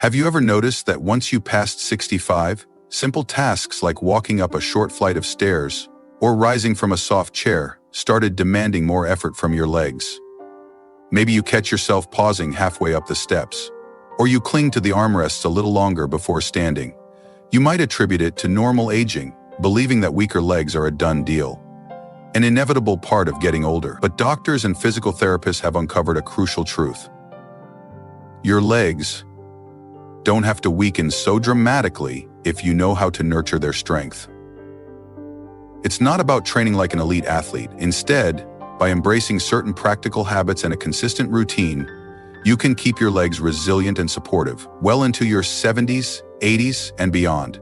Have you ever noticed that once you passed 65, simple tasks like walking up a short flight of stairs or rising from a soft chair started demanding more effort from your legs? Maybe you catch yourself pausing halfway up the steps, or you cling to the armrests a little longer before standing. You might attribute it to normal aging, believing that weaker legs are a done deal, an inevitable part of getting older. But doctors and physical therapists have uncovered a crucial truth. Your legs don't have to weaken so dramatically if you know how to nurture their strength. It's not about training like an elite athlete. Instead, by embracing certain practical habits and a consistent routine, you can keep your legs resilient and supportive well into your 70s, 80s, and beyond.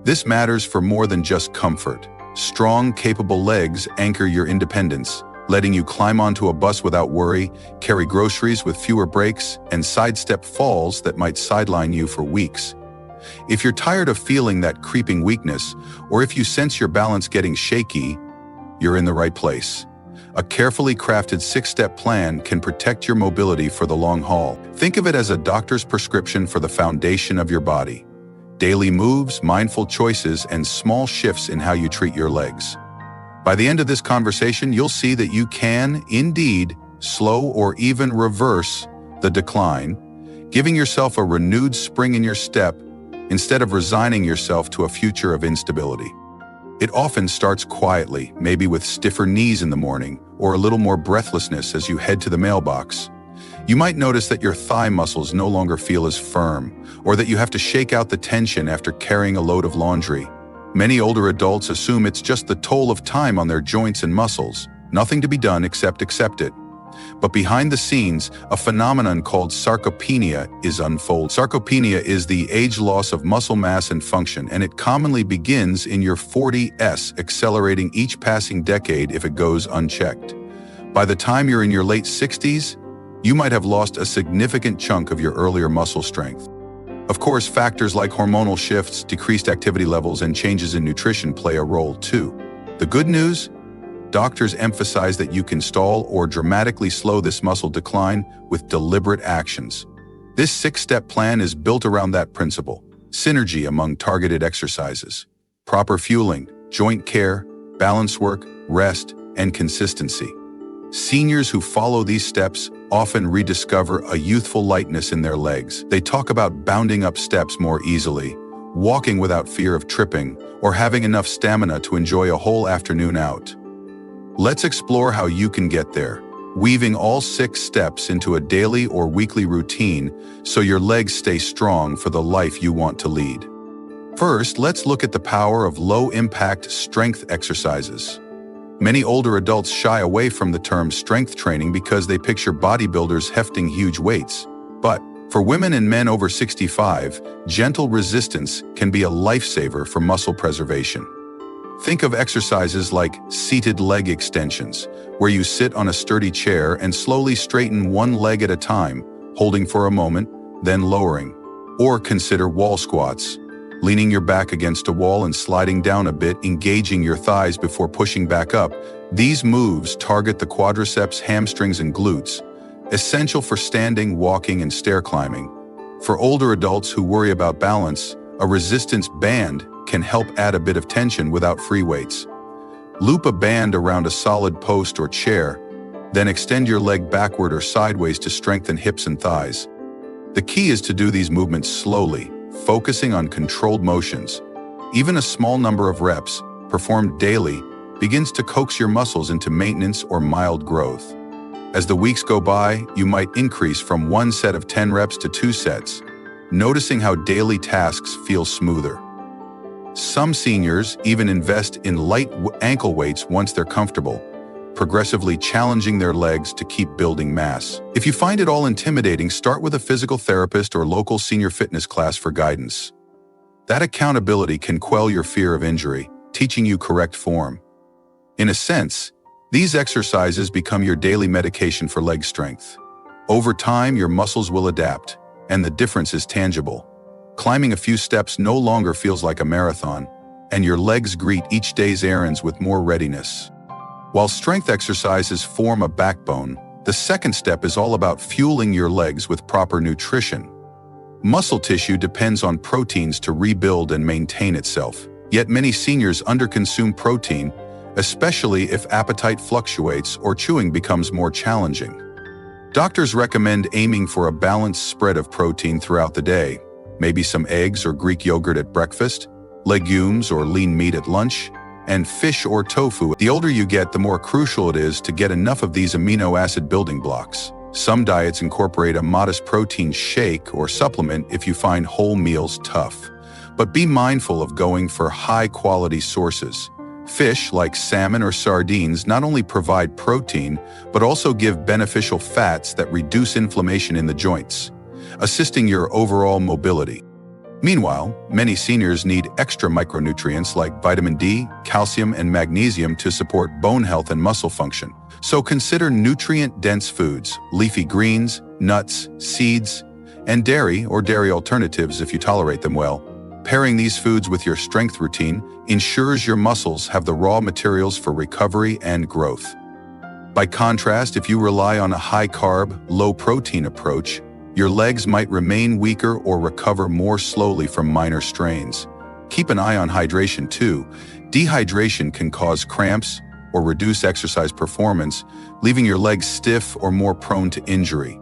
This matters for more than just comfort. Strong, capable legs anchor your independence, letting you climb onto a bus without worry, carry groceries with fewer breaks, and sidestep falls that might sideline you for weeks. If you're tired of feeling that creeping weakness, or if you sense your balance getting shaky, you're in the right place. A carefully crafted 6-step plan can protect your mobility for the long haul. Think of it as a doctor's prescription for the foundation of your body. Daily moves, mindful choices, and small shifts in how you treat your legs. By the end of this conversation, you'll see that you can, indeed, slow or even reverse the decline, giving yourself a renewed spring in your step instead of resigning yourself to a future of instability. It often starts quietly, maybe with stiffer knees in the morning or a little more breathlessness as you head to the mailbox. You might notice that your thigh muscles no longer feel as firm, or that you have to shake out the tension after carrying a load of laundry. Many older adults assume it's just the toll of time on their joints and muscles, nothing to be done except accept it. But behind the scenes, a phenomenon called sarcopenia is unfolding. Sarcopenia is the age loss of muscle mass and function, and it commonly begins in your 40s, accelerating each passing decade if it goes unchecked. By the time you're in your late 60s, you might have lost a significant chunk of your earlier muscle strength. Of course, factors like hormonal shifts, decreased activity levels, and changes in nutrition play a role too. The good news? Doctors emphasize that you can stall or dramatically slow this muscle decline with deliberate actions. This 6-step plan is built around that principle: synergy among targeted exercises, proper fueling, joint care, balance work, rest, and consistency. Seniors who follow these steps often rediscover a youthful lightness in their legs. They talk about bounding up steps more easily, walking without fear of tripping, or having enough stamina to enjoy a whole afternoon out. Let's explore how you can get there, weaving all 6 steps into a daily or weekly routine so your legs stay strong for the life you want to lead. First, let's look at the power of low-impact strength exercises. Many older adults shy away from the term strength training because they picture bodybuilders hefting huge weights. But for women and men over 65, gentle resistance can be a lifesaver for muscle preservation. Think of exercises like seated leg extensions, where you sit on a sturdy chair and slowly straighten one leg at a time, holding for a moment, then lowering. Or consider wall squats, leaning your back against a wall and sliding down a bit, engaging your thighs before pushing back up. These moves target the quadriceps, hamstrings, and glutes, essential for standing, walking, and stair climbing. For older adults who worry about balance, a resistance band can help add a bit of tension without free weights. Loop a band around a solid post or chair, then extend your leg backward or sideways to strengthen hips and thighs. The key is to do these movements slowly, focusing on controlled motions. Even a small number of reps, performed daily, begins to coax your muscles into maintenance or mild growth. As the weeks go by, you might increase from 1 set of 10 reps to 2 sets, noticing how daily tasks feel smoother. Some seniors even invest in light ankle weights once they're comfortable, progressively challenging their legs to keep building mass. If you find it all intimidating, start with a physical therapist or local senior fitness class for guidance. That accountability can quell your fear of injury, teaching you correct form. In a sense, these exercises become your daily medication for leg strength. Over time, your muscles will adapt, and the difference is tangible. Climbing a few steps no longer feels like a marathon, and your legs greet each day's errands with more readiness. While strength exercises form a backbone, the second step is all about fueling your legs with proper nutrition. Muscle tissue depends on proteins to rebuild and maintain itself. Yet many seniors underconsume protein, especially if appetite fluctuates or chewing becomes more challenging. Doctors recommend aiming for a balanced spread of protein throughout the day, maybe some eggs or Greek yogurt at breakfast, legumes or lean meat at lunch, and fish or tofu. The older you get, the more crucial it is to get enough of these amino acid building blocks. Some diets incorporate a modest protein shake or supplement if you find whole meals tough. But be mindful of going for high-quality sources. Fish, like salmon or sardines, not only provide protein, but also give beneficial fats that reduce inflammation in the joints, assisting your overall mobility. Meanwhile, many seniors need extra micronutrients like vitamin D, calcium, and magnesium to support bone health and muscle function. So consider nutrient-dense foods, leafy greens, nuts, seeds, and dairy or dairy alternatives if you tolerate them well. Pairing these foods with your strength routine ensures your muscles have the raw materials for recovery and growth. By contrast, if you rely on a high-carb, low-protein approach, your legs might remain weaker or recover more slowly from minor strains. Keep an eye on hydration too. Dehydration can cause cramps or reduce exercise performance, leaving your legs stiff or more prone to injury.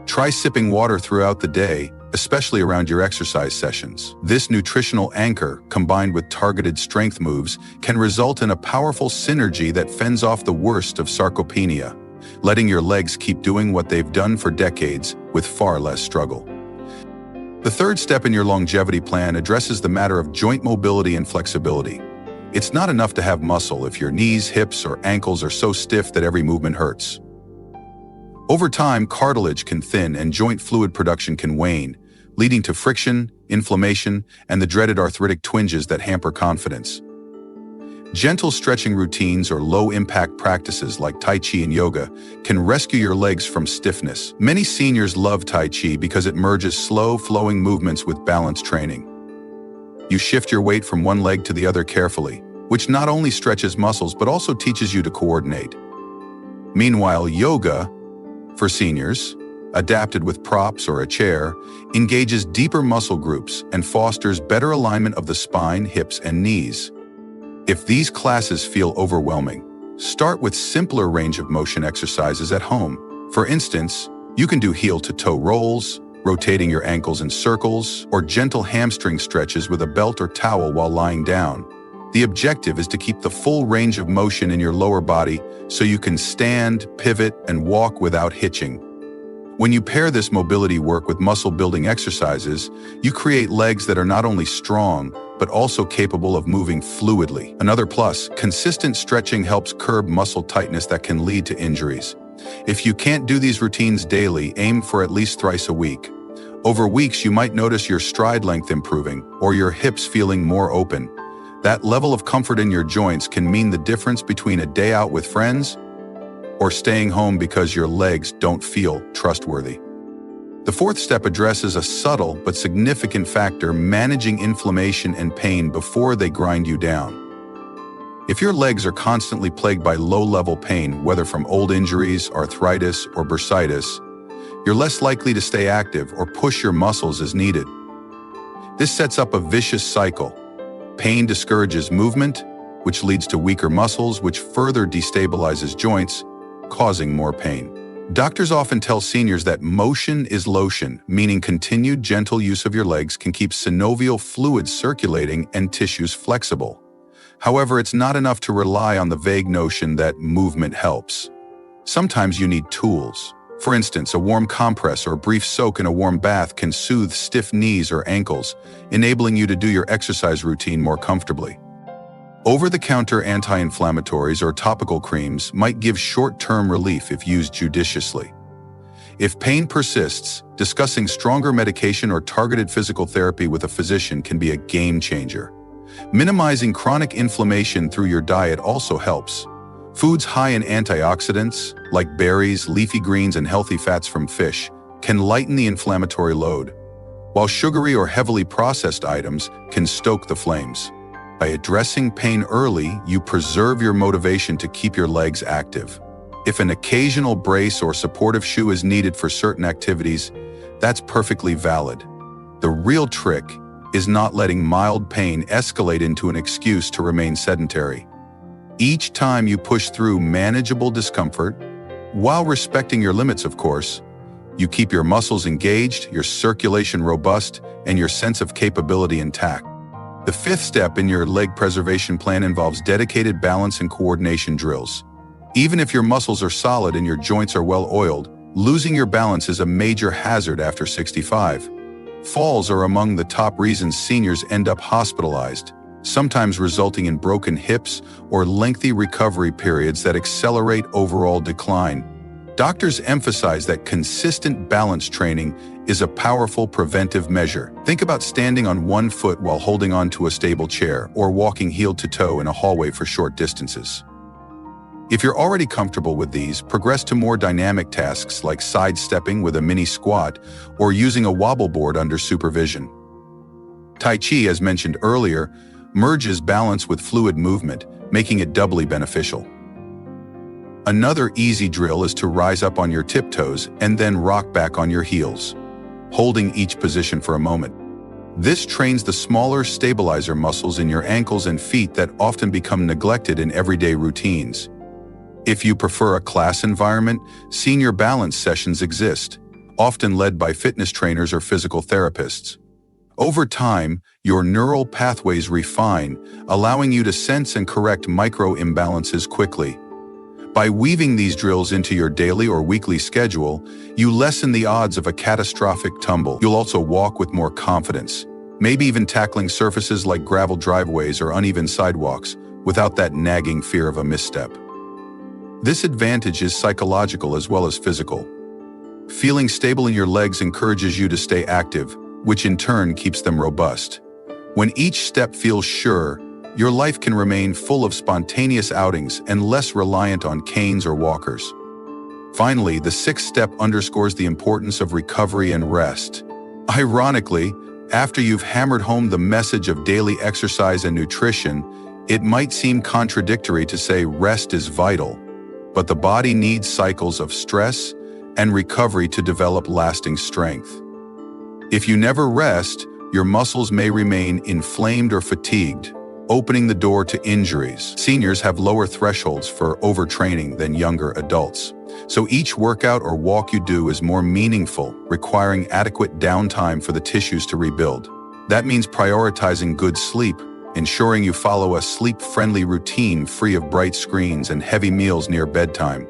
Try sipping water throughout the day, especially around your exercise sessions. This nutritional anchor, combined with targeted strength moves, can result in a powerful synergy that fends off the worst of sarcopenia, letting your legs keep doing what they've done for decades with far less struggle. The third step in your longevity plan addresses the matter of joint mobility and flexibility. It's not enough to have muscle if your knees, hips, or ankles are so stiff that every movement hurts. Over time, cartilage can thin and joint fluid production can wane, leading to friction, inflammation, and the dreaded arthritic twinges that hamper confidence. Gentle stretching routines or low-impact practices like Tai Chi and yoga can rescue your legs from stiffness. Many seniors love Tai Chi because it merges slow, flowing movements with balance training. You shift your weight from one leg to the other carefully, which not only stretches muscles but also teaches you to coordinate. Meanwhile, yoga, for seniors, adapted with props or a chair, engages deeper muscle groups and fosters better alignment of the spine, hips, and knees. If these classes feel overwhelming, start with simpler range of motion exercises at home. For instance, you can do heel-to-toe rolls, rotating your ankles in circles, or gentle hamstring stretches with a belt or towel while lying down. The objective is to keep the full range of motion in your lower body so you can stand, pivot, and walk without hitching. When you pair this mobility work with muscle-building exercises, you create legs that are not only strong, but also capable of moving fluidly. Another plus, consistent stretching helps curb muscle tightness that can lead to injuries. If you can't do these routines daily, aim for at least thrice a week. Over weeks, you might notice your stride length improving or your hips feeling more open. That level of comfort in your joints can mean the difference between a day out with friends or staying home because your legs don't feel trustworthy. The fourth step addresses a subtle but significant factor: managing inflammation and pain before they grind you down. If your legs are constantly plagued by low-level pain, whether from old injuries, arthritis, or bursitis, you're less likely to stay active or push your muscles as needed. This sets up a vicious cycle. Pain discourages movement, which leads to weaker muscles, which further destabilizes joints, causing more pain. Doctors often tell seniors that motion is lotion, meaning continued gentle use of your legs can keep synovial fluids circulating and tissues flexible. However, it's not enough to rely on the vague notion that movement helps. Sometimes you need tools. For instance, a warm compress or a brief soak in a warm bath can soothe stiff knees or ankles, enabling you to do your exercise routine more comfortably. Over-the-counter anti-inflammatories or topical creams might give short-term relief if used judiciously. If pain persists, discussing stronger medication or targeted physical therapy with a physician can be a game changer. Minimizing chronic inflammation through your diet also helps. Foods high in antioxidants, like berries, leafy greens, and healthy fats from fish, can lighten the inflammatory load, while sugary or heavily processed items can stoke the flames. By addressing pain early, you preserve your motivation to keep your legs active. If an occasional brace or supportive shoe is needed for certain activities, That's perfectly valid. The real trick is not letting mild pain escalate into an excuse to remain sedentary. Each time you push through manageable discomfort, while respecting your limits, of course, you keep your muscles engaged, your circulation robust, and your sense of capability intact. The fifth step in your leg preservation plan involves dedicated balance and coordination drills. Even if your muscles are solid and your joints are well-oiled, losing your balance is a major hazard after 65. Falls are among the top reasons seniors end up hospitalized, sometimes resulting in broken hips or lengthy recovery periods that accelerate overall decline. Doctors emphasize that consistent balance training is a powerful preventive measure. Think about standing on one foot while holding onto a stable chair or walking heel to toe in a hallway for short distances. If you're already comfortable with these, progress to more dynamic tasks like sidestepping with a mini squat or using a wobble board under supervision. Tai Chi, as mentioned earlier, merges balance with fluid movement, making it doubly beneficial. Another easy drill is to rise up on your tiptoes and then rock back on your heels, holding each position for a moment. This trains the smaller stabilizer muscles in your ankles and feet that often become neglected in everyday routines. If you prefer a class environment, senior balance sessions exist, often led by fitness trainers or physical therapists. Over time, your neural pathways refine, allowing you to sense and correct micro imbalances quickly. By weaving these drills into your daily or weekly schedule, you lessen the odds of a catastrophic tumble. You'll also walk with more confidence, maybe even tackling surfaces like gravel driveways or uneven sidewalks without that nagging fear of a misstep. This advantage is psychological as well as physical. Feeling stable in your legs encourages you to stay active, which in turn keeps them robust. When each step feels sure, your life can remain full of spontaneous outings and less reliant on canes or walkers. Finally, the sixth step underscores the importance of recovery and rest. Ironically, after you've hammered home the message of daily exercise and nutrition, it might seem contradictory to say rest is vital, but the body needs cycles of stress and recovery to develop lasting strength. If you never rest, your muscles may remain inflamed or fatigued, opening the door to injuries. Seniors have lower thresholds for overtraining than younger adults, so each workout or walk you do is more meaningful, requiring adequate downtime for the tissues to rebuild. That means prioritizing good sleep, ensuring you follow a sleep-friendly routine free of bright screens and heavy meals near bedtime.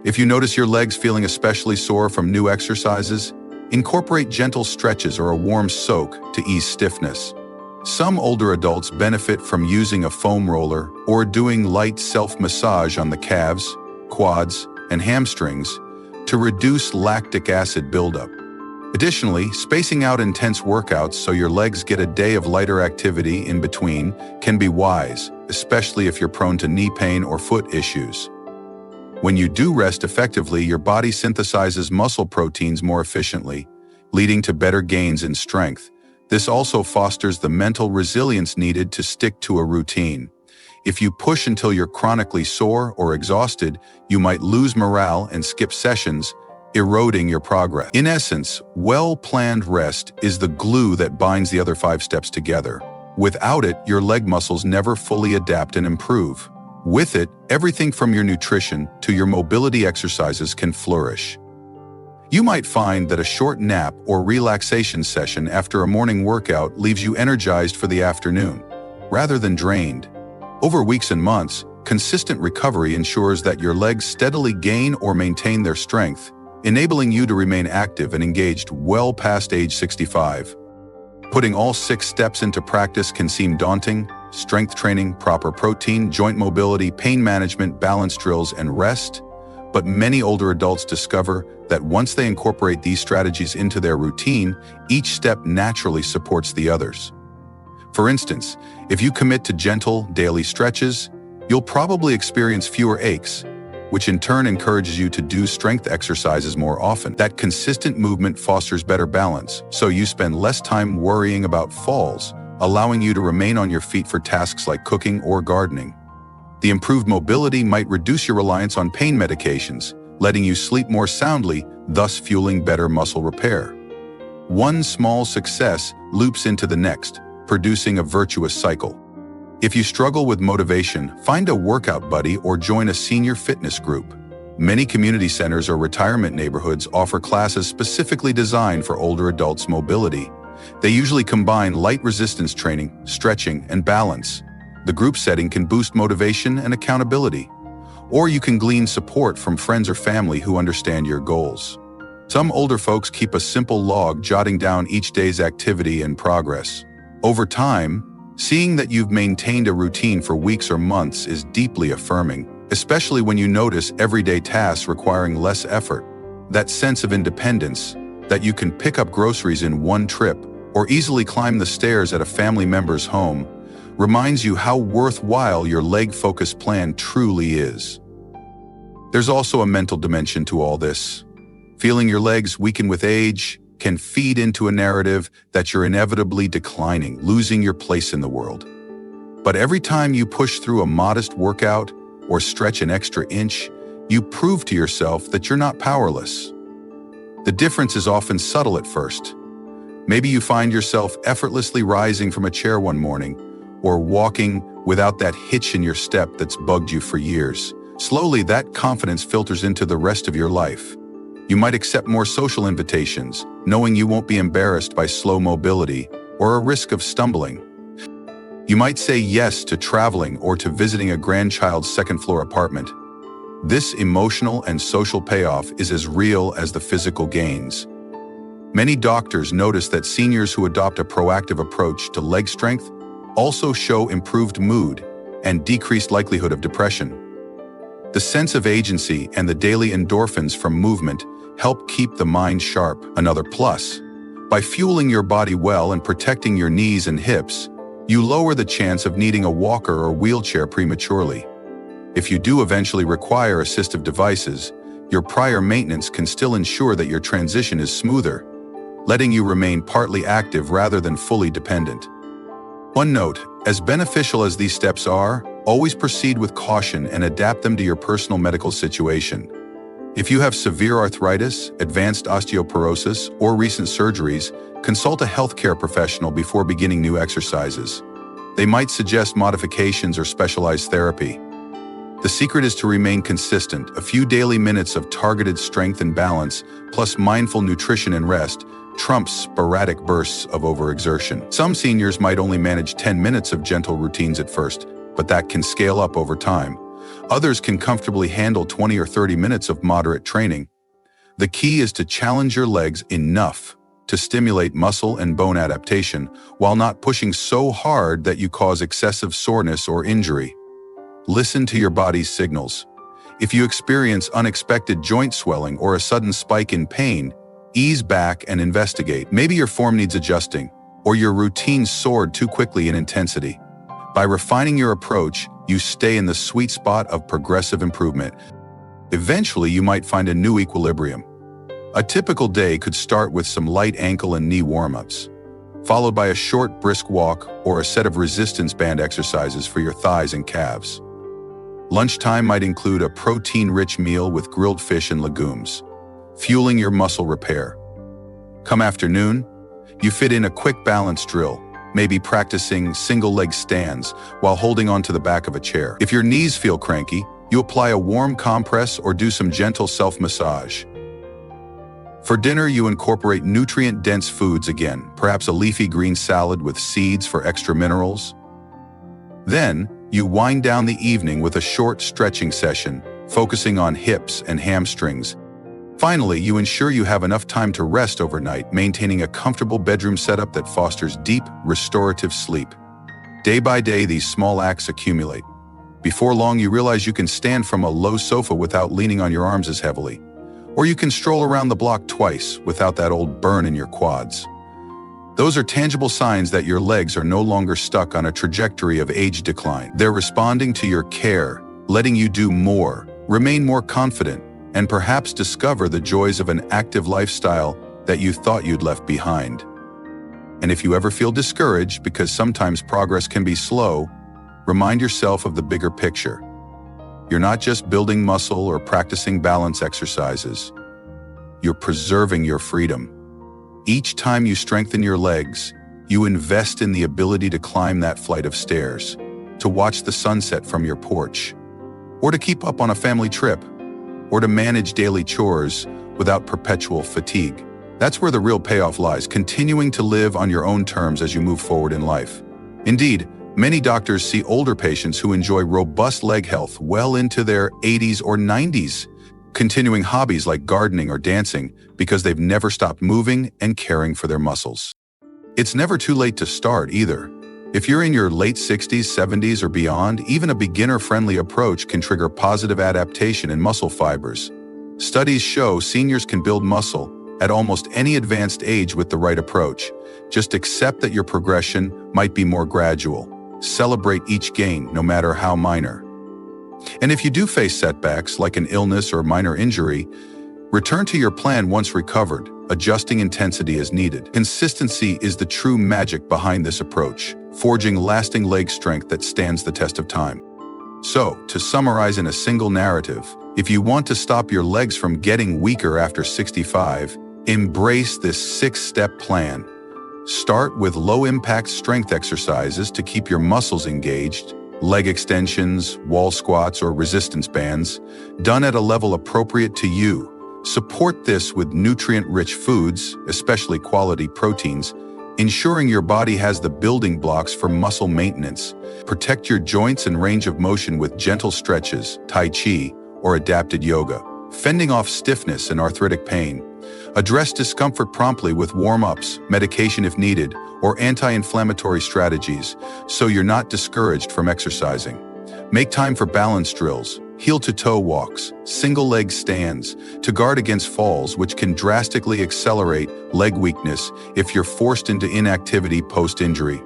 If you notice your legs feeling especially sore from new exercises, incorporate gentle stretches or a warm soak to ease stiffness. Some older adults benefit from using a foam roller or doing light self-massage on the calves, quads, and hamstrings to reduce lactic acid buildup. Additionally, spacing out intense workouts so your legs get a day of lighter activity in between can be wise, especially if you're prone to knee pain or foot issues. When you do rest effectively, your body synthesizes muscle proteins more efficiently, leading to better gains in strength. This also fosters the mental resilience needed to stick to a routine. If you push until you're chronically sore or exhausted, you might lose morale and skip sessions, eroding your progress. In essence, well-planned rest is the glue that binds the other 5 steps together. Without it, your leg muscles never fully adapt and improve. With it, everything from your nutrition to your mobility exercises can flourish. You might find that a short nap or relaxation session after a morning workout leaves you energized for the afternoon, rather than drained. Over weeks and months, consistent recovery ensures that your legs steadily gain or maintain their strength, enabling you to remain active and engaged well past age 65. Putting all 6 steps into practice can seem daunting: strength training, proper protein, joint mobility, pain management, balance drills, and rest. But many older adults discover that once they incorporate these strategies into their routine, each step naturally supports the others. For instance, if you commit to gentle, daily stretches, you'll probably experience fewer aches, which in turn encourages you to do strength exercises more often. That consistent movement fosters better balance, so you spend less time worrying about falls, allowing you to remain on your feet for tasks like cooking or gardening. The improved mobility might reduce your reliance on pain medications, letting you sleep more soundly, thus fueling better muscle repair. One small success loops into the next, producing a virtuous cycle. If you struggle with motivation, find a workout buddy or join a senior fitness group. Many community centers or retirement neighborhoods offer classes specifically designed for older adults' mobility. They usually combine light resistance training, stretching, and balance. The group setting can boost motivation and accountability. Or you can glean support from friends or family who understand your goals. Some older folks keep a simple log jotting down each day's activity and progress. Over time, seeing that you've maintained a routine for weeks or months is deeply affirming, especially when you notice everyday tasks requiring less effort. That sense of independence, that you can pick up groceries in one trip or easily climb the stairs at a family member's home, reminds you how worthwhile your leg-focused plan truly is. There's also a mental dimension to all this. Feeling your legs weaken with age can feed into a narrative that you're inevitably declining, losing your place in the world. But every time you push through a modest workout or stretch an extra inch, you prove to yourself that you're not powerless. The difference is often subtle at first. Maybe you find yourself effortlessly rising from a chair one morning, or walking without that hitch in your step that's bugged you for years. Slowly, that confidence filters into the rest of your life. You might accept more social invitations, knowing you won't be embarrassed by slow mobility or a risk of stumbling. You might say yes to traveling or to visiting a grandchild's second-floor apartment. This emotional and social payoff is as real as the physical gains. Many doctors notice that seniors who adopt a proactive approach to leg strength also show improved mood and decreased likelihood of depression. The sense of agency and the daily endorphins from movement help keep the mind sharp. Another plus, by fueling your body well and protecting your knees and hips, you lower the chance of needing a walker or wheelchair prematurely. If you do eventually require assistive devices, your prior maintenance can still ensure that your transition is smoother, letting you remain partly active rather than fully dependent. One note, as beneficial as these steps are, always proceed with caution and adapt them to your personal medical situation. If you have severe arthritis, advanced osteoporosis, or recent surgeries, consult a healthcare professional before beginning new exercises. They might suggest modifications or specialized therapy. The secret is to remain consistent. A few daily minutes of targeted strength and balance, plus mindful nutrition and rest, trumps sporadic bursts of overexertion. Some seniors might only manage 10 minutes of gentle routines at first, but that can scale up over time. Others can comfortably handle 20 or 30 minutes of moderate training. The key is to challenge your legs enough to stimulate muscle and bone adaptation while not pushing so hard that you cause excessive soreness or injury. Listen to your body's signals. If you experience unexpected joint swelling or a sudden spike in pain, ease back and investigate. Maybe your form needs adjusting, or your routine soared too quickly in intensity. By refining your approach, you stay in the sweet spot of progressive improvement. Eventually, you might find a new equilibrium. A typical day could start with some light ankle and knee warm-ups, followed by a short, brisk walk or a set of resistance band exercises for your thighs and calves. Lunchtime might include a protein-rich meal with grilled fish and legumes, fueling your muscle repair. Come afternoon, you fit in a quick balance drill, maybe practicing single-leg stands while holding onto the back of a chair. If your knees feel cranky, you apply a warm compress or do some gentle self-massage. For dinner, you incorporate nutrient-dense foods again, perhaps a leafy green salad with seeds for extra minerals. Then, you wind down the evening with a short stretching session, focusing on hips and hamstrings. Finally, you ensure you have enough time to rest overnight, maintaining a comfortable bedroom setup that fosters deep, restorative sleep. Day by day, these small acts accumulate. Before long, you realize you can stand from a low sofa without leaning on your arms as heavily. Or you can stroll around the block twice without that old burn in your quads. Those are tangible signs that your legs are no longer stuck on a trajectory of age decline. They're responding to your care, letting you do more, remain more confident, and perhaps discover the joys of an active lifestyle that you thought you'd left behind. And if you ever feel discouraged because sometimes progress can be slow, remind yourself of the bigger picture. You're not just building muscle or practicing balance exercises. you're preserving your freedom. Each time you strengthen your legs, you invest in the ability to climb that flight of stairs, to watch the sunset from your porch, or to keep up on a family trip, or to manage daily chores without perpetual fatigue. That's where the real payoff lies, continuing to live on your own terms as you move forward in life. Indeed, many doctors see older patients who enjoy robust leg health well into their 80s or 90s, continuing hobbies like gardening or dancing because they've never stopped moving and caring for their muscles. It's never too late to start either. If you're in your late 60s, 70s, or beyond, even a beginner-friendly approach can trigger positive adaptation in muscle fibers. Studies show seniors can build muscle at almost any advanced age with the right approach. Just accept that your progression might be more gradual. Celebrate each gain, no matter how minor. And if you do face setbacks like an illness or minor injury, return to your plan once recovered, adjusting intensity as needed. Consistency is the true magic behind this approach, forging lasting leg strength that stands the test of time. So, to summarize in a single narrative, if you want to stop your legs from getting weaker after 65, embrace this 6-step plan. Start with low-impact strength exercises to keep your muscles engaged, leg extensions, wall squats, or resistance bands, done at a level appropriate to you. Support this with nutrient-rich foods, especially quality proteins, ensuring your body has the building blocks for muscle maintenance. Protect your joints and range of motion with gentle stretches, Tai Chi, or adapted yoga, fending off stiffness and arthritic pain. Address discomfort promptly with warm-ups, medication if needed, or anti-inflammatory strategies, so you're not discouraged from exercising. Make time for balance drills, heel-to-toe walks, single-leg stands, to guard against falls, which can drastically accelerate leg weakness if you're forced into inactivity post-injury.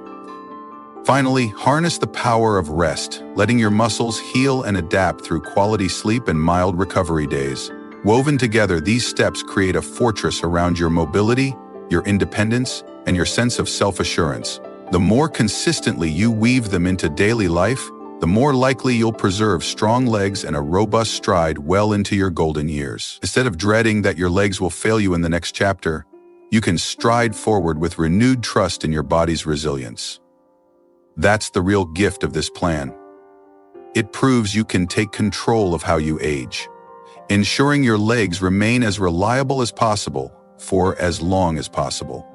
Finally, harness the power of rest, letting your muscles heal and adapt through quality sleep and mild recovery days. Woven together, these steps create a fortress around your mobility, your independence, and your sense of self-assurance. The more consistently you weave them into daily life, the more likely you'll preserve strong legs and a robust stride well into your golden years. Instead of dreading that your legs will fail you in the next chapter, you can stride forward with renewed trust in your body's resilience. That's the real gift of this plan. It proves you can take control of how you age, ensuring your legs remain as reliable as possible for as long as possible.